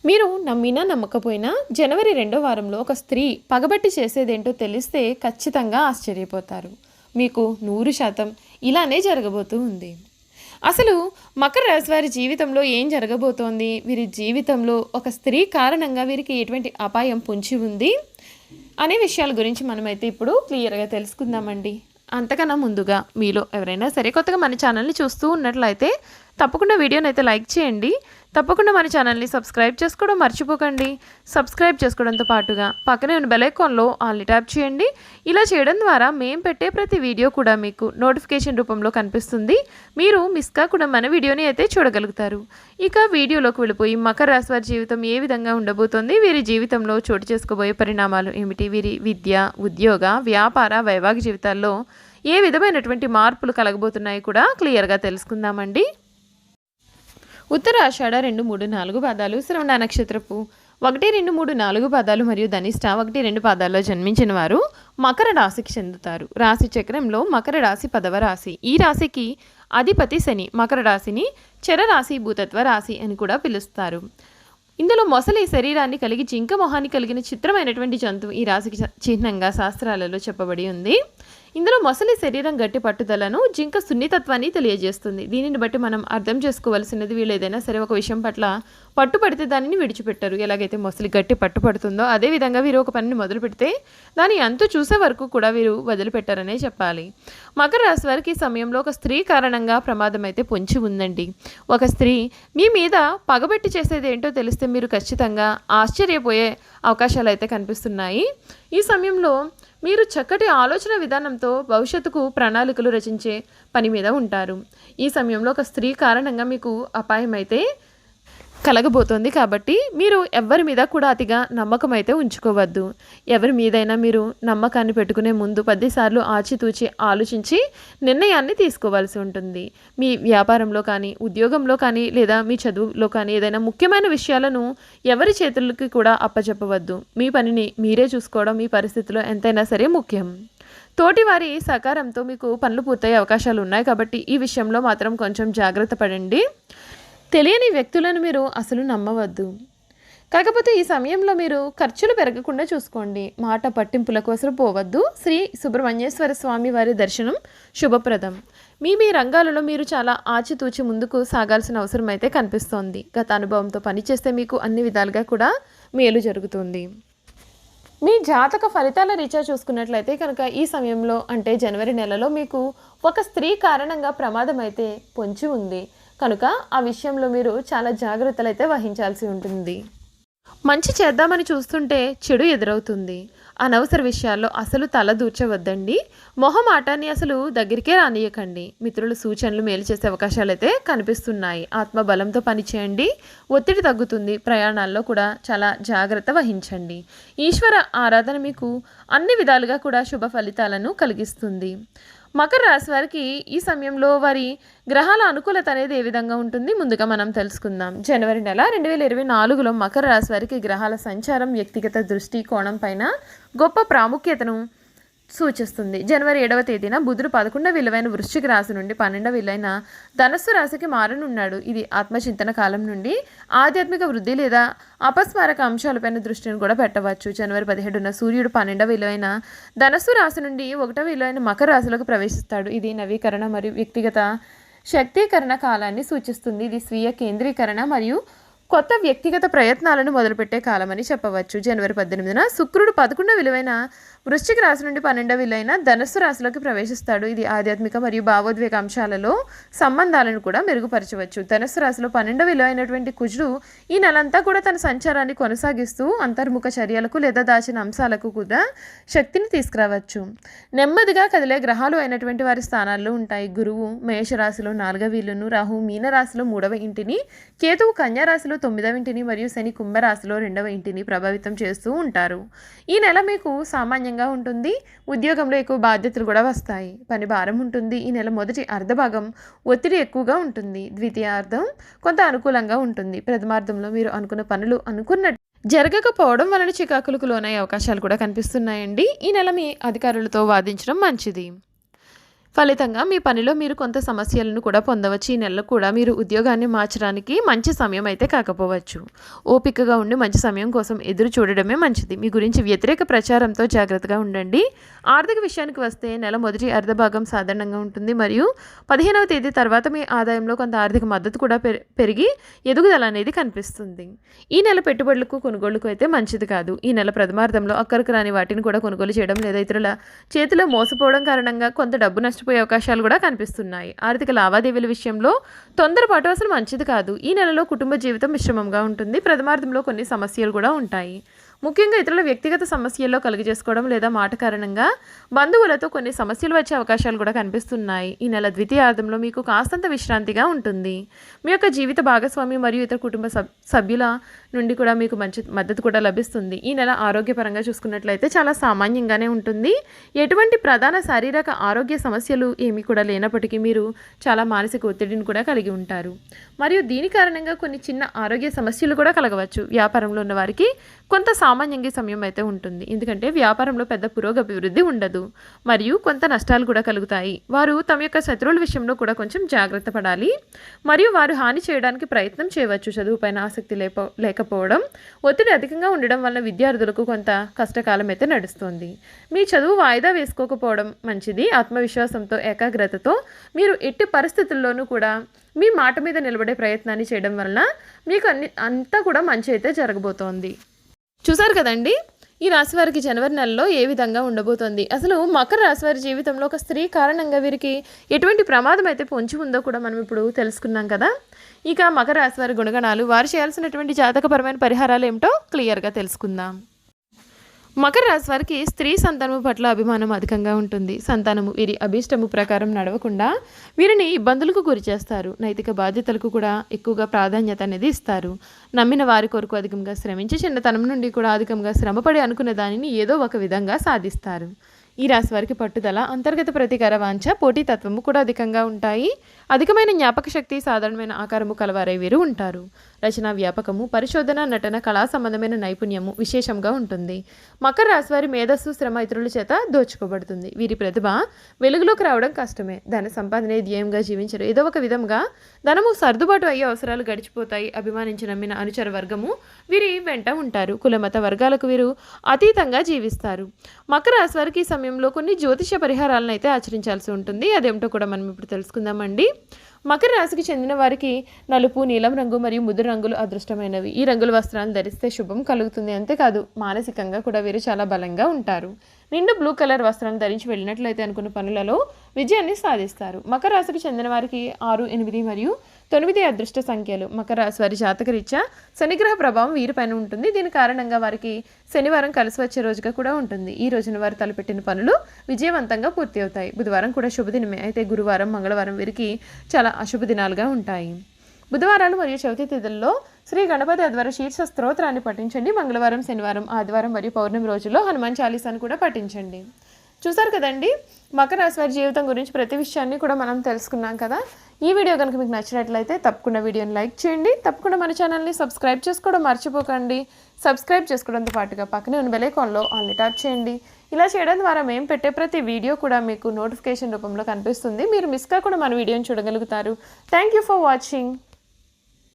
మీరు నమ్మినా నమ్మకపోయినా జనవరి 2వ వారంలో ఒక స్త్రీ పగబట్టి చేసేదేంటో తెలిస్తే ఖచ్చితంగా ఆశ్చర్యపోతారు. మీకు 100% ఇలానే జరగబోతూ ఉంది. అసలు మకర రాశి వారి జీవితంలో ఏం జరగబోతోంది? వీరి జీవితంలో ఒక స్త్రీ కారణంగా వీరికి ఎటువంటి అపాయం పొంచి ఉంది అనే విషయాల గురించి మనమైతే ఇప్పుడు క్లియర్గా తెలుసుకుందామండి. అంతకన్నా ముందుగా మీలో ఎవరైనా సరే కొత్తగా మన ఛానల్ని చూస్తూ ఉన్నట్లయితే తప్పకుండా వీడియోని అయితే లైక్ చేయండి. తప్పకుండా మన ఛానల్ని సబ్స్క్రైబ్ చేసుకోవడం మర్చిపోకండి. సబ్స్క్రైబ్ చేసుకోవడంతో పాటుగా పక్కనే ఉన్న బెల్ ఐకాన్లో ఆల్ని ట్యాప్ చేయండి. ఇలా చేయడం ద్వారా మేము పెట్టే ప్రతి వీడియో కూడా మీకు నోటిఫికేషన్ రూపంలో కనిపిస్తుంది. మీరు మిస్ కాకుండా మన వీడియోని అయితే చూడగలుగుతారు. ఇక వీడియోలోకి వెళ్ళిపోయి మకర రాశి వారి జీవితం ఏ విధంగా ఉండబోతోంది, వీరి జీవితంలో చోటు చేసుకోబోయే పరిణామాలు ఏమిటి, వీరి విద్య, ఉద్యోగ, వ్యాపార, వైవాహిక జీవితాల్లో ఏ విధమైనటువంటి మార్పులు కలగబోతున్నాయి కూడా క్లియర్గా తెలుసుకుందామండి. ఉత్తర ఆషాఢ 2, 3, 4 పాదాలు, శ్రవణ నక్షత్రపు 1, 2, 3, 4 పాదాలు మరియు ధనిష్ట 1, 2 పాదాల్లో జన్మించిన వారు మకర రాశికి చెందుతారు. రాశి చక్రంలో మకర రాశి 10వ రాశి. ఈ రాశికి అధిపతి శని. మకర రాశిని చరరాశి, భూతత్వ రాశి అని కూడా పిలుస్తారు. ఇందులో మొసలి శరీరాన్ని కలిగి జింక మొహాన్ని కలిగిన చిత్రమైనటువంటి జంతువు ఈ రాశికి చిహ్నంగా శాస్త్రాలలో చెప్పబడి ఉంది. ఇందులో మొసలి శరీరం గట్టి పట్టుదలను, జింక సున్నితత్వాన్ని తెలియజేస్తుంది. దీనిని బట్టి మనం అర్థం చేసుకోవాల్సినది, వీళ్ళు ఏదైనా సరే ఒక విషయం పట్ల పట్టుపడితే దానిని విడిచిపెట్టరు. ఎలాగైతే మొసలి గట్టి పట్టుపడుతుందో అదేవిధంగా వీరు ఒక పనిని మొదలు పెడితే దాని అంతు చూసే వరకు కూడా వీరు వదిలిపెట్టారనే చెప్పాలి. మకర రాశి వారికి ఈ సమయంలో ఒక స్త్రీ కారణంగా ప్రమాదం అయితే పొంచి ఉందండి. ఒక స్త్రీ మీ మీద పగబెట్టి చేసేది ఏంటో తెలిస్తే మీరు ఖచ్చితంగా ఆశ్చర్యపోయే అవకాశాలు అయితే కనిపిస్తున్నాయి. ఈ సమయంలో మీరు చక్కటి ఆలోచన విధానంతో భవిష్యత్తుకు ప్రణాళికలు రచించే పని మీద ఉంటారు. ఈ సమయంలో ఒక స్త్రీ కారణంగా మీకు అపాయం అయితే కలగబోతోంది. కాబట్టి మీరు ఎవరి మీద కూడా అతిగా నమ్మకం అయితే ఉంచుకోవద్దు. ఎవరి మీదైనా మీరు నమ్మకాన్ని పెట్టుకునే ముందు 10 సార్లు ఆచితూచి ఆలోచించి నిర్ణయాన్ని తీసుకోవాల్సి ఉంటుంది. మీ వ్యాపారంలో కానీ, ఉద్యోగంలో కానీ, లేదా మీ చదువులో కానీ ఏదైనా ముఖ్యమైన విషయాలను ఎవరి చేతులకి కూడా అప్పచెప్పవద్దు. మీ పనిని మీరే చూసుకోవడం ఈ పరిస్థితిలో ఎంతైనా సరే ముఖ్యం. తోటివారి సహకారంతో మీకు పనులు పూర్తయ్యే అవకాశాలు ఉన్నాయి. కాబట్టి ఈ విషయంలో మాత్రం కొంచెం జాగ్రత్త పడండి. తెలియని వ్యక్తులను మీరు అసలు నమ్మవద్దు. కాకపోతే ఈ సమయంలో మీరు ఖర్చులు పెరగకుండా చూసుకోండి. మాట పట్టింపులకు అసలు పోవద్దు. శ్రీ సుబ్రహ్మణ్యేశ్వర స్వామి వారి దర్శనం శుభప్రదం. మీ రంగాలలో మీరు చాలా ఆచితూచి ముందుకు సాగాల్సిన అవసరం అయితే కనిపిస్తోంది. గత అనుభవంతో పనిచేస్తే మీకు అన్ని విధాలుగా కూడా మేలు జరుగుతుంది. మీ జాతక ఫలితాల రీత్యా చూసుకున్నట్లయితే కనుక ఈ సమయంలో అంటే జనవరి నెలలో మీకు ఒక స్త్రీ కారణంగా ప్రమాదం అయితే పొంచి ఉంది. కనుక ఆ విషయంలో మీరు చాలా జాగ్రత్తలు అయితే వహించాల్సి ఉంటుంది. మంచి చేద్దామని చూస్తుంటే చెడు ఎదురవుతుంది. అనవసర విషయాల్లో అసలు తల దూర్చవద్దండి. మొహమాటాన్ని అసలు దగ్గరికే రానియకండి. మిత్రుల సూచనలు మేలు చేసే అవకాశాలు అయితే కనిపిస్తున్నాయి. ఆత్మబలంతో పనిచేయండి. ఒత్తిడి తగ్గుతుంది. ప్రయాణాల్లో కూడా చాలా జాగ్రత్త వహించండి. ఈశ్వర ఆరాధన మీకు అన్ని విధాలుగా కూడా శుభ ఫలితాలను కలిగిస్తుంది. మకర రాశి వారికి ఈ సమయంలో వారి గ్రహాల అనుకూలత అనేది ఏ విధంగా ఉంటుంది ముందుగా మనం తెలుసుకుందాం. జనవరి నెల 2024లో మకర రాశి వారికి గ్రహాల సంచారం వ్యక్తిగత దృష్టి కోణం పైన గొప్ప ప్రాముఖ్యతను సూచిస్తుంది. జనవరి 7వ తేదీన బుధుడు 11వ విలువైన వృశ్చిక రాశి నుండి 12వ విలువైన ధనస్సు రాశికి మారనున్నాడు. ఇది ఆత్మచింతన కాలం నుండి ఆధ్యాత్మిక వృద్ధి లేదా అపస్మారక అంశాలపైన దృష్టిని కూడా పెట్టవచ్చు. జనవరి 17న సూర్యుడు 12వ విలువైన ధనస్సు రాశి నుండి 1వ విలువైన మకర రాశిలోకి ప్రవేశిస్తాడు. ఇది నవీకరణ మరియు వ్యక్తిగత శక్తీకరణ కాలాన్ని సూచిస్తుంది. ఇది స్వీయ కేంద్రీకరణ మరియు కొత్త వ్యక్తిగత ప్రయత్నాలను మొదలుపెట్టే కాలమని చెప్పవచ్చు. జనవరి 18న శుక్రుడు 11వ విలువైన వృశ్చిక రాశి నుండి 12వ విలువైన ధనస్సు రాశిలోకి ప్రవేశిస్తాడు. ఇది ఆధ్యాత్మిక మరియు భావోద్వేగ అంశాలలో సంబంధాలను కూడా మెరుగుపరచవచ్చు. ధనస్సు రాశిలో 12వ విలువైనటువంటి కుజుడు ఈ నెలంతా కూడా తన సంచారాన్ని కొనసాగిస్తూ అంతర్ముఖ చర్యలకు లేదా దాచిన అంశాలకు కూడా శక్తిని తీసుకురావచ్చు. నెమ్మదిగా కదిలే గ్రహాలు అయినటువంటి వారి స్థానాల్లో ఉంటాయి. గురువు మేషరాశిలో 4వ ఇల్లును, రాహు మీనరాశిలో 3వ ఇంటిని, కేతువు కన్యారాశిలో 9వ ఇంటిని మరియు శని కుంభరాశిలో 2వ ఇంటిని ప్రభావితం చేస్తూ ఉంటారు. ఈ నెల మీకు సామాన్యంగా ఉంటుంది. ఉద్యోగంలో ఎక్కువ బాధ్యతలు కూడా వస్తాయి. పని భారం ఉంటుంది. ఈ నెల మొదటి అర్ధభాగం ఒత్తిడి ఎక్కువగా ఉంటుంది. ద్వితీయార్థం కొంత అనుకూలంగా ఉంటుంది. ప్రథమార్థంలో మీరు అనుకున్న పనులు అనుకున్నట్టు జరగకపోవడం వలన చికాకులకు లోనయ్యే అవకాశాలు కూడా కనిపిస్తున్నాయండి. ఈ నెల మీ అధికారులతో వాదించడం మంచిది. ఫలితంగా మీ పనిలో మీరు కొంత సమస్యలను కూడా పొందవచ్చు. ఈ నెలలో కూడా మీరు ఉద్యోగాన్ని మార్చడానికి మంచి సమయం అయితే కాకపోవచ్చు. ఓపికగా ఉండి మంచి సమయం కోసం ఎదురు చూడడమే మంచిది. మీ గురించి వ్యతిరేక ప్రచారంతో జాగ్రత్తగా ఉండండి. ఆర్థిక విషయానికి వస్తే నెల మొదటి అర్ధ భాగం సాధారణంగా ఉంటుంది మరియు 15వ తేదీ తర్వాత మీ ఆదాయంలో కొంత ఆర్థిక మద్దతు కూడా పెరిగి ఎదుగుదల అనేది కనిపిస్తుంది. ఈ నెల పెట్టుబడులకు కొనుగోలుకు అయితే మంచిది కాదు. ఈ నెల ప్రథమార్థంలో అక్కరకు రాని వాటిని కూడా కొనుగోలు చేయడం లేదా ఇతరుల చేతిలో మోసపోవడం కారణంగా కొంత డబ్బు నష్టపోయే అవకాశాలు కూడా కనిపిస్తున్నాయి. ఆర్థిక లావాదేవీల విషయంలో తొందరపాటు అసలు మంచిది కాదు. ఈ నెలలో కుటుంబ జీవితం మిశ్రమంగా ఉంటుంది. ప్రథమార్థంలో కొన్ని సమస్యలు కూడా ఉంటాయి. ముఖ్యంగా ఇతరుల వ్యక్తిగత సమస్యల్లో కలుగజేసుకోవడం లేదా మాట కారణంగా బంధువులతో కొన్ని సమస్యలు వచ్చే అవకాశాలు కూడా కనిపిస్తున్నాయి. ఈ నెల ద్వితీయార్థంలో మీకు కాస్తంత విశ్రాంతిగా ఉంటుంది. మీ యొక్క జీవిత భాగస్వామి మరియు ఇతర కుటుంబ సభ్యుల నుండి కూడా మీకు మంచి మద్దతు కూడా లభిస్తుంది. ఈ నెల ఆరోగ్యపరంగా చూసుకున్నట్లయితే చాలా సామాన్యంగానే ఉంటుంది. ఎటువంటి ప్రధాన శారీరక ఆరోగ్య సమస్యలు ఏమీ కూడా లేనప్పటికీ మీరు చాలా మానసిక ఒత్తిడిని కూడా కలిగి ఉంటారు మరియు దీని కారణంగా కొన్ని చిన్న ఆరోగ్య సమస్యలు కూడా కలగవచ్చు. వ్యాపారంలో ఉన్న వారికి కొంత సామాన్యంగా సమయం అయితే ఉంటుంది. ఎందుకంటే వ్యాపారంలో పెద్ద పురోగభివృద్ధి ఉండదు మరియు కొంత నష్టాలు కూడా కలుగుతాయి. వారు తమ యొక్క శత్రువుల విషయంలో కూడా కొంచెం జాగ్రత్త పడాలి మరియు వారు హాని చేయడానికి ప్రయత్నం చేయవచ్చు. చదువుపైన ఆసక్తి లేకపోవడం, ఒత్తిడి అధికంగా ఉండడం వల్ల విద్యార్థులకు కొంత కష్టకాలం అయితే నడుస్తుంది. మీ చదువు వాయిదా వేసుకోకపోవడం మంచిది. ఆత్మవిశ్వాసంతో ఏకాగ్రతతో మీరు ఎట్టి పరిస్థితుల్లోనూ కూడా మీ మాట మీద నిలబడే ప్రయత్నాన్ని చేయడం వలన మీకు అంతా కూడా మంచి అయితే జరగబోతోంది. చూసారు కదండి, ఈ రాశివారికి జనవరి నెలలో ఏ విధంగా ఉండబోతోంది. అసలు మకర రాశివారి జీవితంలో ఒక స్త్రీ కారణంగా వీరికి ఎటువంటి ప్రమాదం అయితే పొంచి ఉందో కూడా మనం ఇప్పుడు తెలుసుకున్నాం కదా. ఇక మకర రాశివారి గుణగణాలు, వారు చేయాల్సినటువంటి జాతకపరమైన పరిహారాలు ఏమిటో క్లియర్గా తెలుసుకుందాం. మకర రాశి వారికి స్త్రీ సంతానము పట్ల అభిమానం అధికంగా ఉంటుంది. సంతానము వీరి అభీష్టము ప్రకారం నడవకుండా వీరిని ఇబ్బందులకు గురి చేస్తారు. నైతిక బాధ్యతలకు కూడా ఎక్కువగా ప్రాధాన్యత అనేది ఇస్తారు. నమ్మిన వారి కొరకు అధికంగా శ్రమించి చిన్నతనం నుండి కూడా అధికంగా శ్రమపడి అనుకున్న దానిని ఏదో ఒక విధంగా సాధిస్తారు. ఈ రాశి వారికి పట్టుదల, అంతర్గత ప్రతీకార వాంఛ, పోటీతత్వము కూడా అధికంగా ఉంటాయి. అధికమైన జ్ఞాపక శక్తి, సాధారణమైన ఆకారము కలవారై వీరు ఉంటారు. రచన వ్యాపకము, పరిశోధన, నటన, కళా సంబంధమైన నైపుణ్యము విశేషంగా ఉంటుంది. మకర రాశి వారి మేధస్సు, శ్రమ ఇతరుల చేత దోచుకోబడుతుంది. వీరి ప్రతిభ వెలుగులోకి రావడం కష్టమే. ధన సంపాదనే ధ్యేయంగా జీవించరు. ఏదో ఒక విధంగా ధనము సర్దుబాటు అయ్యే అవసరాలు గడిచిపోతాయి. అభిమానించి నమ్మిన అనుచర వర్గము వీరి వెంట ఉంటారు. కులమత వర్గాలకు వీరు అతీతంగా జీవిస్తారు. మకర రాశి వారికి ఈ సమయంలో కొన్ని జ్యోతిష పరిహారాలను అయితే ఆచరించాల్సి ఉంటుంది. అదేమిటో కూడా మనం ఇప్పుడు తెలుసుకుందామండి. మకర రాశికి చెందిన వారికి నలుపు, నీలం రంగు మరియు ముదురు రంగులు అదృష్టమైనవి. ఈ రంగుల వస్త్రాలను ధరిస్తే శుభం కలుగుతుంది. అంతేకాదు మానసికంగా కూడా వీరు చాలా బలంగా ఉంటారు. నిండు బ్లూ కలర్ వస్త్రాలను ధరించి వెళ్ళినట్లయితే అనుకున్న పనులలో విజయాన్ని సాధిస్తారు. మకర రాశికి చెందిన వారికి 6, 8 మరియు 9 అదృష్ట సంఖ్యలు. మకర రాశి వారి జాతకరీత్యా శనిగ్రహ ప్రభావం వీరిపైన ఉంటుంది. దీని కారణంగా వారికి శనివారం కలిసి వచ్చే రోజుగా కూడా ఉంటుంది. ఈ రోజున వారు తలపెట్టిన పనులు విజయవంతంగా పూర్తి అవుతాయి. బుధవారం కూడా శుభదినమే. అయితే గురువారం, మంగళవారం వీరికి చాలా అశుభ దినాలుగా ఉంటాయి. బుధవారాలు మరియు చవితి తిథుల్లో శ్రీ గణపతి అధ్వర శీర్ష స్తోత్రాన్ని పఠించండి. మంగళవారం, శనివారం, ఆదివారం మరియు పౌర్ణమి రోజుల్లో హనుమాన్ చాలీసాను కూడా పఠించండి. చూసారు కదండి, మకర రాశి వారి జీవితం గురించి ప్రతి విషయాన్ని కూడా మనం తెలుసుకున్నాం కదా. ఈ వీడియో కనుక మీకు నచ్చినట్లయితే తప్పకుండా వీడియోని లైక్ చేయండి. తప్పకుండా మన ఛానల్ని సబ్స్క్రైబ్ చేసుకోవడం మర్చిపోకండి. సబ్స్క్రైబ్ చేసుకోవడంతో పాటుగా పక్కనే ఉన్న బెల్ ఐకాన్లో ఆల్ని ట్యాప్ చేయండి. ఇలా చేయడం ద్వారా మేము పెట్టే ప్రతి వీడియో కూడా మీకు నోటిఫికేషన్ రూపంలో కనిపిస్తుంది. మీరు మిస్ కాకుండా మన వీడియోని చూడగలుగుతారు. Thank you for watching.